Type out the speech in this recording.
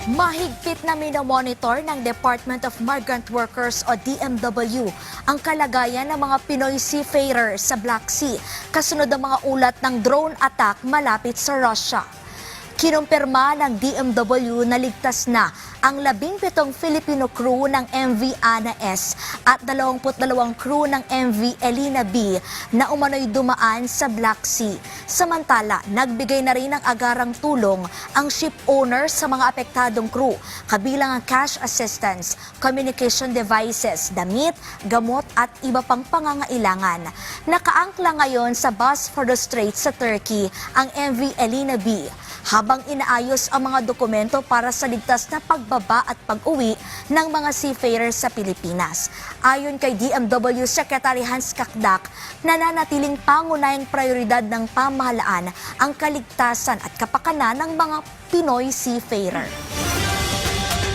Mahigpit na minomonitor ng Department of Migrant Workers o DMW ang kalagayan ng mga Pinoy seafarers sa Black Sea kasunod ng mga ulat ng drone attack malapit sa Russia. Kinumpirma ng DMW na ligtas na ang 17 Filipino crew ng MV Ana S at 22 crew ng MV Elina B na umano'y dumaan sa Black Sea. Samantala, nagbigay na rin ng agarang tulong ang ship owner sa mga apektadong crew, kabilang ang cash assistance, communication devices, damit, gamot at iba pang pangangailangan. Nakaangkla ngayon sa Bosphorus Strait sa Turkey ang MV Elina B, habang inaayos ang mga dokumento para sa ligtas na pagbaba at pag-uwi ng mga seafarers sa Pilipinas. Ayon kay DMW Secretary Hans Kakdak, nananatiling pangunahing prioridad ng pamahalaan ang kaligtasan at kapakanan ng mga Pinoy seafarer.